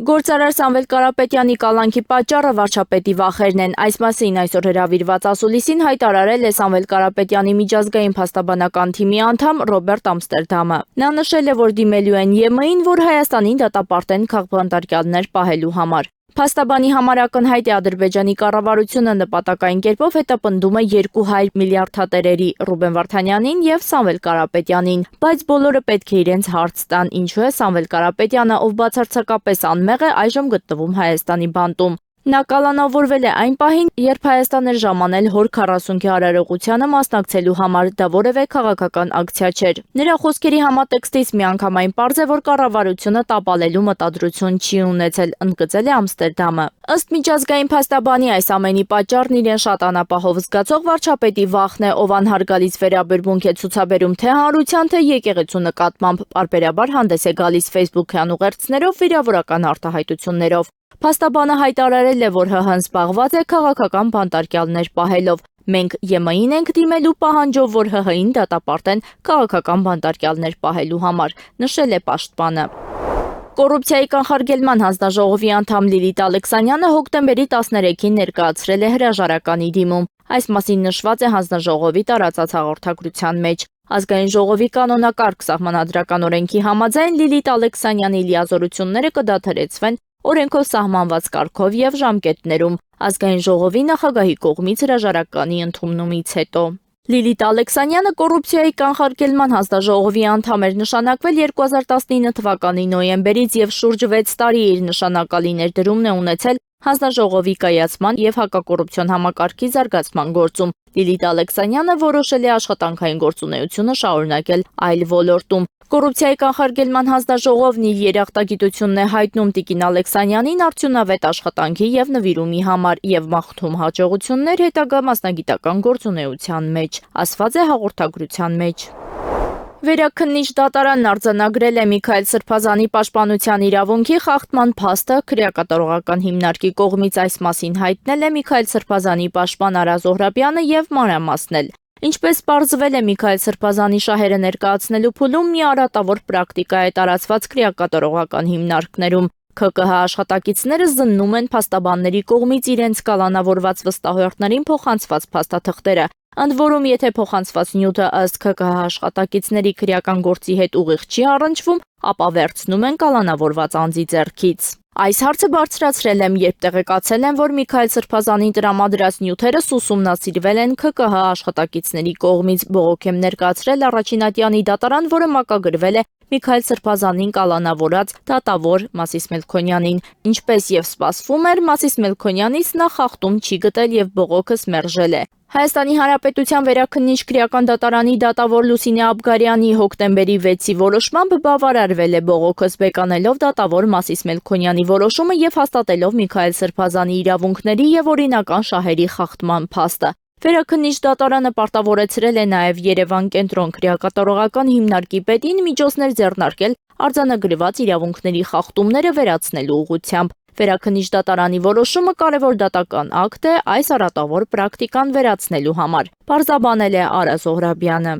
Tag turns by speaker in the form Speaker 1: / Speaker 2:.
Speaker 1: Գործարար Սամվել Կարապետյանի կալանքի պատճառը վարչապետի վախերն են։ Այս մասին այսօր հրավիրված ասուլիսին հայտարարել է Սամվել Կարապետյանի միջազգային փաստաբանական թիմի անդամ Ռոբերտ Ամստերդամը։ Նա նշել է, որ դիմելու են ԵՄ-ին, որ Հայաստանին դատապարտեն քաղբանտարկյալներ պահելու համար։ Փաստաբանի համար ակնհայտ է Ադրբեջանի կառավարությունը նպատակային կերպով հետապնդում է 200 միլիարդատերերի Ռուբեն Վարդանյանին եւ Սամվել Կարապետյանին, բայց բոլորը պետք է իրենց հարց տան, ինչու է Սամվել Կարապետյանը, ով բացարձակապես անմեղ է, այժմ գտնվում Հայաստանի բանտում։ Նա կալանավորվել է այն պահին, երբ Հայաստան էր ժամանել հոր 40-ի արարողությանը մասնակցելու համար, դա որևէ քաղաքական ակցիա չէր։ Նրա խոսքերի համատեքստից միանգամայն պարզ է, որ կառավարությունը տապալելու մտադրություն չի ունեցել, ընդգծել է Ամստերդամը։ Ըստ միջազգային փաստաբանի այս ամենի պատճառն իրեն շատ անապահով զգացող վարչապետի վախն է, ով անհարգալից վերաբերմունք է ցուցաբերում թե հանրության, թե եկեղեցու նկատմամբ, պարբերաբար հանդես է գալիս Facebook-յան ուղերձներով, վիրավորական արտահայտություններով։ Փաստաբանը հայտարարել է, որ ՀՀ-ն զբաղված է քաղաքական բանտարկյալներ պահելով։ Մենք ԵՄ-ին ենք դիմելու պահանջով, որ ՀՀ-ին դատապարտեն քաղաքական բանտարկյալներ պահելու համար, նշել է պաշտպանը։ Կոռուպցիայի կանխարգելման հանձնաժողովի անդամ Լիլիթ Ալեքսանյանը հոկտեմբերի 13-ին ներկայացրել է հրաժարականի դիմում։ Այս մասին նշված է հանձնաժողովի տարածած հաղորդագրության մեջ։ Ազգային ժողովի կանոնակարգ սահմանադրական օրենքի համաձայն Լիլիթ Ալեքսանյանի լիազորությունները կդադարեցվեն օրենքով սահմանված կարգով եւ ժամկետներում ազգային ժողովի նախագահի կողմից հրաժարականի ընդունումից հետո։ Լիլիթ Ալեքսանյանը կոռուպցիայի կանխարգելման հանձնաժողովի անդամ էր նշանակվել 2019 թվականի նոյեմբերից եւ շուրջ 6 տարի իր նշանակալի ներդրումն է ունեցել հանձնաժողովի կայացման եւ հակակոռուպցիոն համակարգի զարգացման գործում։ Լիլիթ Ալեքսանյանը որոշել է աշխատանքային գործունեությունը շարունակել այլ ոլորտում։ Կոռուպցիայի կանխարգելման հանձնաժողովն իր երախտագիտությունն է հայտնում Տիկին Ալեքսանյանին արդյունավետ աշխատանքի եւ նվիրումի համար եւ մաղթում հաջողություններ հետագա մասնագիտական գործունեության մեջ, ասված է հաղորդագրության մեջ։ Վերաքննիչ դատարանն արձանագրել է Միքայել Սրբազանի պաշտպանության իրավունքի խախտման փաստը քրեակատարողական հիմնարկի կողմից այս մասին հայտնել է Միքայել Սրբազանի պաշտպան Արա Զոհրաբյանը եւ մանրամասնել։ Ինչպես պարզվել է Միքայել Սրբազանի շահերը ներկայացնելու փուլում մի արատավոր պրակտիկա է տարածված քրեակատարողական հիմնարկներում։ ՔԿՀ աշխատակիցները զննում են փաստաբանների կողմից իրենց կալանավորված վստահորդներին փոխանցված փաստաթղթերը։ Ընդ որում, եթե փոխանցված նյութը ըստ ՔԿՀ աշխատակիցների քրեական գործի հետ ուղիղ չի առնչվում, ապա վերցնում են կալանավորված անձի ձեռքից։ Այս հարցը բարձրացրել եմ, երբ տեղեկացել եմ, որ Միքայել Սրբազանին տրամադրած նյութերս ուսումնասիրվել են ՔԿՀ աշխատակիցների կողմից, բողոք եմ ներկայացրել առաջին դատարան, որը մակագրվել է Միքայել Սրբազանին կալանավորած դատավոր Մասիս Մելքոնյանին։ Ինչպես եւ սպասվում էր, Մասիս Մելքոնյանից նա խախտում չի գտել եւ բողոքս մերժել է։ Հայաստանի Հանրապետության վերաքննիչ քրեական դատարանի դատավոր Լուսինե Աբգարյանի հոկտեմբերի 6-ի որոշմամբ բավարարվել է բողոքս բեկանելով դատավոր Մասիս Մելքոնյանի որոշումը եւ հաստատելով Միքայել Սրբազանի իրավունքների եւ օրինական շահերի խախտման փաստը։ Վերաքննիչ դատարանը պարտավորեցրել է նաև Երևան կենտրոն քրեակատարողական հիմնարկի պետին միջոցներ ձեռնարկել արձանագրված իրավունքների խախտումները վերացնելու ուղղությամբ։ Վերաքննիչ դատարանի որոշումը կարևոր դատական ակտ է այս արատավոր պրակտիկան վերացնելու համար, պարզաբանել է Արա Զոհրաբյանը։